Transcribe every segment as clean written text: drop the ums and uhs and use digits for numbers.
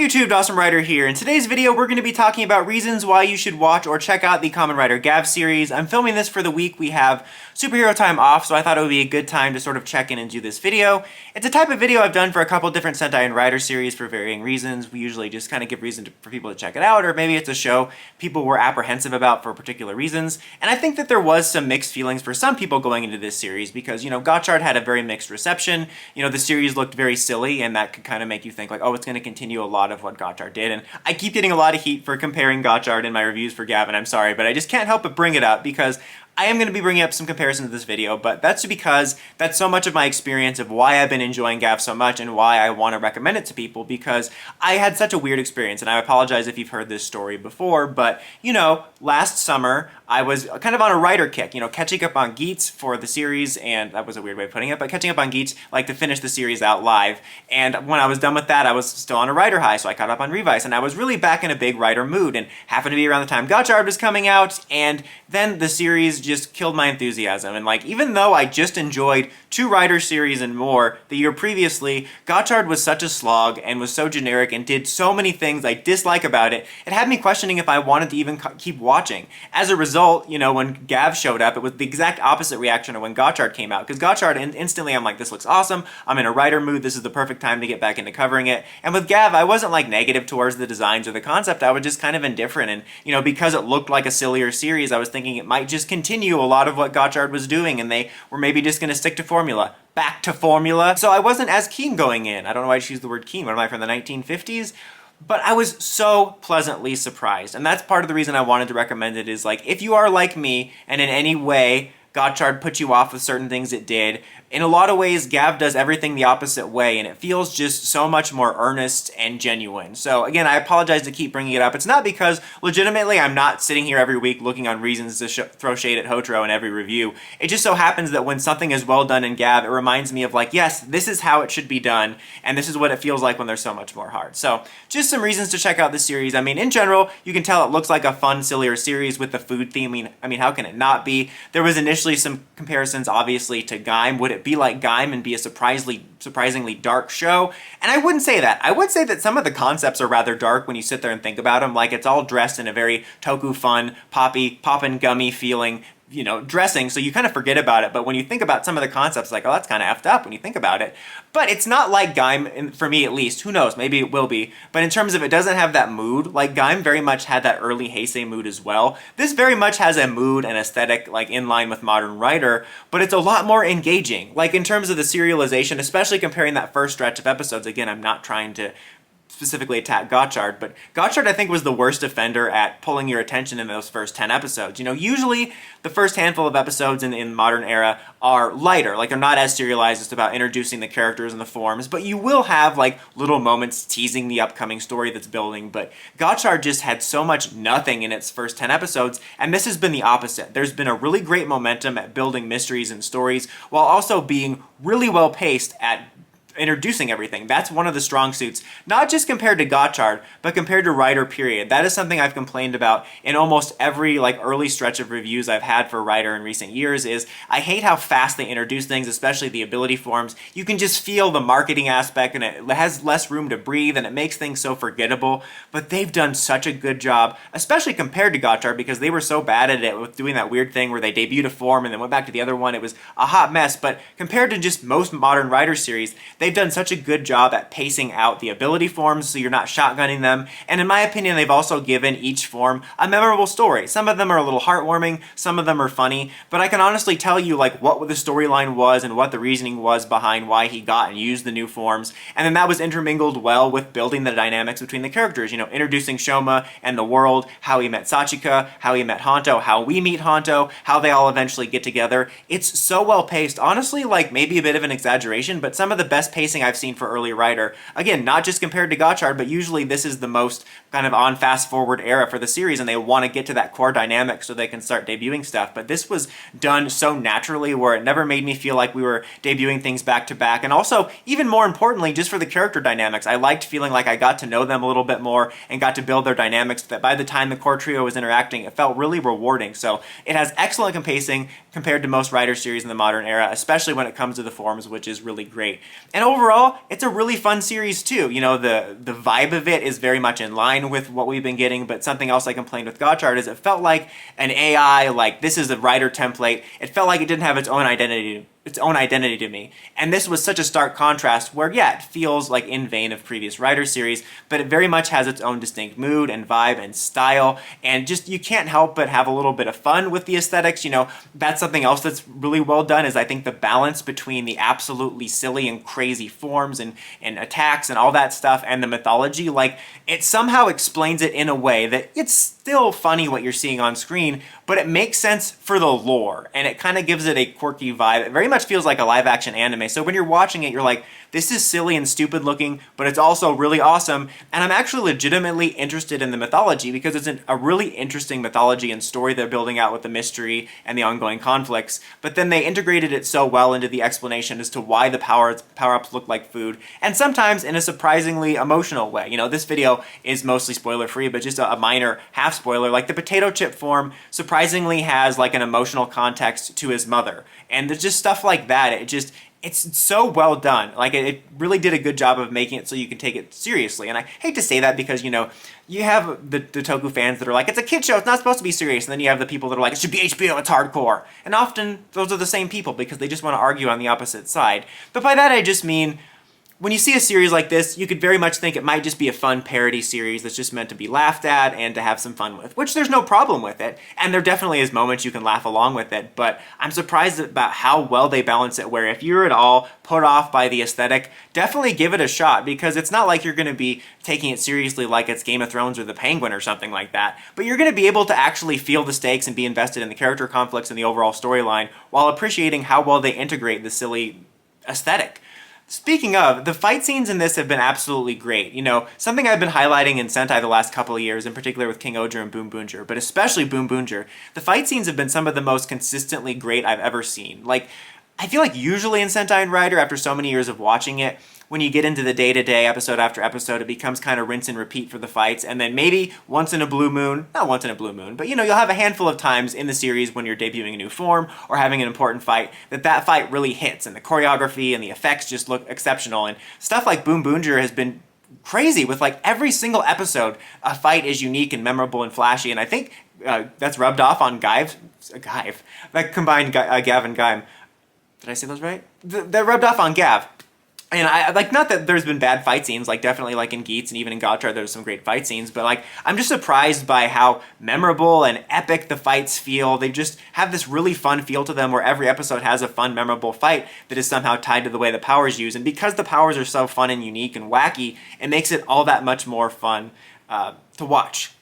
YouTube, Dawson Rider here. In today's video, we're going to be talking about reasons why you should watch or check out the Kamen Rider Gavv series. I'm filming this for the week we have superhero time off, so I thought it would be a good time to sort of check in and do this video. It's a type of video I've done for a couple different Sentai and Rider series for varying reasons. We usually just kind of give reason for people to check it out, or maybe it's a show people were apprehensive about for particular reasons. And I think that there was some mixed feelings for some people going into this series because, Gotchard had a very mixed reception. The series looked very silly, and that could kind of make you think like, oh, it's going to continue a lot of what Gotchard did. And I keep getting a lot of heat for comparing Gotchard in my reviews for Gavv, and I'm sorry, but I just can't help but bring it up because I am going to be bringing up some comparisons in this video, but that's because that's so much of my experience of why I've been enjoying Gavv so much and why I want to recommend it to people, because I had such a weird experience, and I apologize if you've heard this story before, but, last summer I was kind of on a writer kick, catching up on Geats for the series, and that was a weird way of putting it, but catching up on Geats, like to finish the series out live, and when I was done with that, I was still on a writer high, so I caught up on Revice, and I was really back in a big writer mood, and happened to be around the time Gotchard was coming out, and then the series just killed my enthusiasm. And even though I just enjoyed 2 Rider series and more the year previously, Gotchard was such a slog and was so generic and did so many things I dislike about it, it had me questioning if I wanted to even keep watching. As a result, when Gavv showed up, it was the exact opposite reaction of when Gotchard came out, because Gotchard, instantly I'm like, this looks awesome, I'm in a writer mood, this is the perfect time to get back into covering it. And with Gavv, I wasn't negative towards the designs or the concept, I was just kind of indifferent, and because it looked like a sillier series, I was thinking it might just continue a lot of what Gotchard was doing, and they were maybe just going to stick to formula. Back to formula. So I wasn't as keen going in. I don't know why I choose the word keen. What am I, from the 1950s? But I was so pleasantly surprised. And that's part of the reason I wanted to recommend it, is if you are like me and in any way Gotchard put you off with certain things it did, in a lot of ways, Gavv does everything the opposite way, and it feels just so much more earnest and genuine. So again, I apologize to keep bringing it up. It's not because, legitimately, I'm not sitting here every week looking on reasons to throw shade at Hotro in every review. It just so happens that when something is well done in Gavv, it reminds me of yes, this is how it should be done, and this is what it feels like when there's so much more heart. So just some reasons to check out this series. In general, you can tell it looks like a fun, sillier series with the food theme. How can it not be? There was initially some comparisons, obviously, to Gaim. Would it be like Gaim and be a surprisingly dark show? And I wouldn't say that. I would say that some of the concepts are rather dark when you sit there and think about them. It's all dressed in a very toku fun, poppin' gummy feeling, dressing, so you kind of forget about it. But when you think about some of the concepts, oh, that's kind of effed up when you think about it. But it's not like Gaim, for me at least. Who knows, maybe it will be. But in terms of it doesn't have that mood, Gaim very much had that early Heisei mood as well. This very much has a mood and aesthetic in line with modern Rider, but it's a lot more engaging. In terms of the serialization, especially comparing that first stretch of episodes, again, I'm not trying to specifically attack Gotchard, but Gotchard I think was the worst offender at pulling your attention in those first 10 episodes. Usually the first handful of episodes in modern era are lighter, they're not as serialized, it's about introducing the characters and the forms, but you will have little moments teasing the upcoming story that's building. But Gotchard just had so much nothing in its first 10 episodes, and this has been the opposite. There's been a really great momentum at building mysteries and stories, while also being really well paced at introducing everything. That's one of the strong suits, not just compared to Gotchard, but compared to Rider period. That is something I've complained about in almost every early stretch of reviews I've had for Rider in recent years, is I hate how fast they introduce things, especially the ability forms. You can just feel the marketing aspect, and it has less room to breathe, and it makes things so forgettable. But they've done such a good job, especially compared to Gotchard, because they were so bad at it with doing that weird thing where they debuted a form and then went back to the other one. It was a hot mess. But compared to just most modern Rider series, they've done such a good job at pacing out the ability forms so you're not shotgunning them. And in my opinion, they've also given each form a memorable story. Some of them are a little heartwarming, some of them are funny, but I can honestly tell you what the storyline was and what the reasoning was behind why he got and used the new forms. And then that was intermingled well with building the dynamics between the characters, introducing Shoma and the world, how he met Sachika, how he met Honto, how we meet Honto, how they all eventually get together. It's so well paced. Honestly, maybe a bit of an exaggeration, but some of the best pacing I've seen for early Rider. Again, not just compared to Gotchard, but usually this is the most kind of on fast-forward era for the series, and they want to get to that core dynamic so they can start debuting stuff. But this was done so naturally where it never made me feel like we were debuting things back-to-back. And also, even more importantly, just for the character dynamics, I liked feeling like I got to know them a little bit more and got to build their dynamics, that by the time the core trio was interacting, it felt really rewarding. So it has excellent pacing compared to most Rider series in the modern era, especially when it comes to the forms, which is really great. And overall, it's a really fun series too. You know, the vibe of it is very much in line with what we've been getting, but something else I complained with Gotchard is it felt like an AI, like this is a writer template. It felt like it didn't have its own identity to me. And this was such a stark contrast where, yeah, it feels like in vein of previous writer series, but it very much has its own distinct mood and vibe and style, and just you can't help but have a little bit of fun with the aesthetics. You know, that's something else that's really well done is I think the balance between the absolutely silly and crazy forms and attacks and all that stuff and the mythology, like it somehow explains it in a way that it's still funny what you're seeing on screen, but it makes sense for the lore, and it kind of gives it a quirky vibe. It very much feels like a live-action anime, so when you're watching it, you're like, this is silly and stupid looking, but it's also really awesome, and I'm actually legitimately interested in the mythology because it's a really interesting mythology and story they're building out with the mystery and the ongoing conflicts, but then they integrated it so well into the explanation as to why the power-ups look like food, and sometimes in a surprisingly emotional way. You know, this video is mostly spoiler-free, but just a minor half-spoiler, like the potato chip form surprisingly has like an emotional context to his mother, and there's just stuff like that. It's so well done. Like it really did a good job of making it so you can take it seriously. And I hate to say that because, you know, you have the Toku fans that are like, it's a kid show, it's not supposed to be serious. And then you have the people that are like, it should be HBO, it's hardcore. And often those are the same people because they just want to argue on the opposite side. But by that I just mean, when you see a series like this, you could very much think it might just be a fun parody series that's just meant to be laughed at and to have some fun with, which there's no problem with it, and there definitely is moments you can laugh along with it, but I'm surprised about how well they balance it, where if you're at all put off by the aesthetic, definitely give it a shot, because it's not like you're going to be taking it seriously like it's Game of Thrones or The Penguin or something like that, but you're going to be able to actually feel the stakes and be invested in the character conflicts and the overall storyline, while appreciating how well they integrate the silly aesthetic. Speaking of, the fight scenes in this have been absolutely great. You know, something I've been highlighting in Sentai the last couple of years, in particular with King Oger and Boom Boonjer, but especially Boom Boonjer, the fight scenes have been some of the most consistently great I've ever seen. Like, I feel like usually in Sentai and Rider, after so many years of watching it, when you get into the day-to-day, episode after episode, it becomes kind of rinse and repeat for the fights, and then maybe once in a blue moon, not once in a blue moon, but you know, you'll have a handful of times in the series when you're debuting a new form or having an important fight, that fight really hits, and the choreography and the effects just look exceptional, and stuff like Boom Boonjer has been crazy with like every single episode, a fight is unique and memorable and flashy, and I think that's rubbed off on Gav, that combined Gav and Gaim. Did I say those right? That rubbed off on Gav. And I like, not that there's been bad fight scenes, like definitely like in Geats and even in Gotchard there's some great fight scenes, but like I'm just surprised by how memorable and epic the fights feel. They just have this really fun feel to them where every episode has a fun, memorable fight that is somehow tied to the way the powers use. And because the powers are so fun and unique and wacky, it makes it all that much more fun to watch.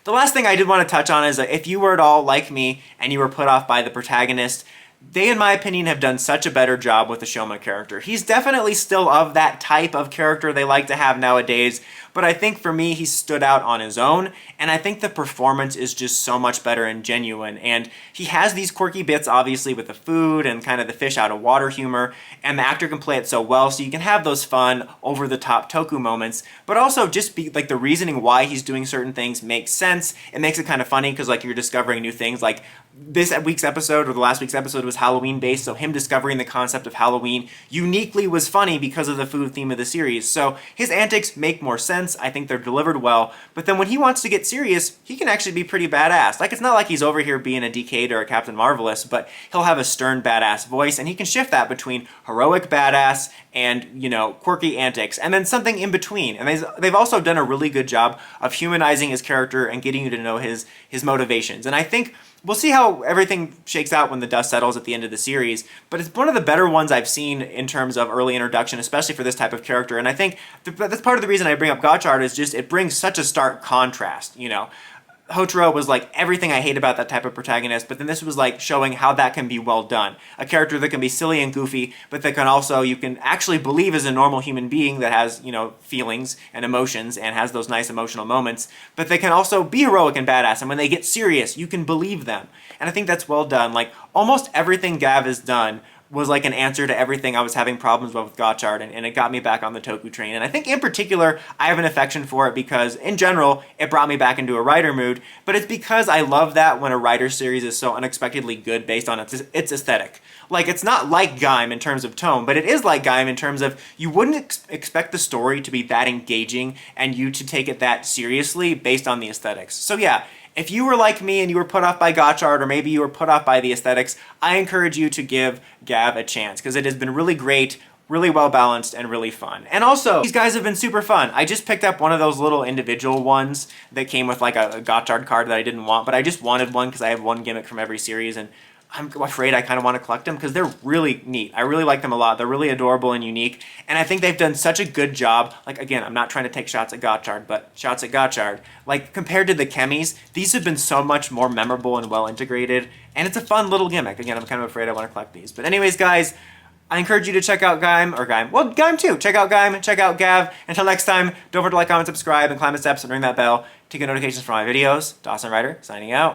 The last thing I did want to touch on is that if you were at all like me and you were put off by the protagonist, they, in my opinion, have done such a better job with the Shoma character. He's definitely still of that type of character they like to have nowadays, but I think for me, he stood out on his own, and I think the performance is just so much better and genuine, and he has these quirky bits, obviously, with the food and kind of the fish out of water humor, and the actor can play it so well, so you can have those fun, over-the-top Toku moments, but also just be, like, the reasoning why he's doing certain things makes sense. It makes it kind of funny, because, like, you're discovering new things, like, this week's episode, or the last week's episode, was Halloween-based, so him discovering the concept of Halloween uniquely was funny because of the food theme of the series. So his antics make more sense. I think they're delivered well, but then when he wants to get serious, he can actually be pretty badass. Like, it's not like he's over here being a Decade or a Captain Marvelous, but he'll have a stern badass voice, and he can shift that between heroic badass and, you know, quirky antics, and then something in between. And they've also done a really good job of humanizing his character and getting you to know his motivations. And I think we'll see how everything shakes out when the dust settles at the end of the series, but it's one of the better ones I've seen in terms of early introduction, especially for this type of character. And I think that's part of the reason I bring up Gotchard, is just it brings such a stark contrast, you know. Hotaro was like everything I hate about that type of protagonist, but then this was like showing how that can be well done. A character that can be silly and goofy, but that can also, you can actually believe is a normal human being that has, you know, feelings and emotions and has those nice emotional moments, but they can also be heroic and badass, and when they get serious, you can believe them. And I think that's well done. Like, almost everything Gav has done was like an answer to everything I was having problems with Gotchard, and it got me back on the Toku train. And I think in particular, I have an affection for it because in general, it brought me back into a writer mood, but it's because I love that when a writer series is so unexpectedly good based on its aesthetic. Like, it's not like Gaim in terms of tone, but it is like Gaim in terms of you wouldn't expect the story to be that engaging and you to take it that seriously based on the aesthetics. So yeah, if you were like me and you were put off by Gotchard, or maybe you were put off by the aesthetics, I encourage you to give Gav a chance, because it has been really great, really well balanced, and really fun. And also, these guys have been super fun. I just picked up one of those little individual ones that came with like a Gotchard card that I didn't want, but I just wanted one because I have one gimmick from every series, and I'm afraid I kind of want to collect them because they're really neat. I really like them a lot. They're really adorable and unique, and I think they've done such a good job. Like, again, I'm not trying to take shots at Gotchard, but shots at Gotchard. Like, compared to the Chemis, these have been so much more memorable and well integrated, and it's a fun little gimmick. Again, I'm kind of afraid I want to collect these. But anyways, guys, I encourage you to check out Gaim too. Check out Gaim, check out Gav. Until next time, don't forget to like, comment, subscribe, and climb the steps and ring that bell to get notifications for my videos. Dawson Ryder, signing out.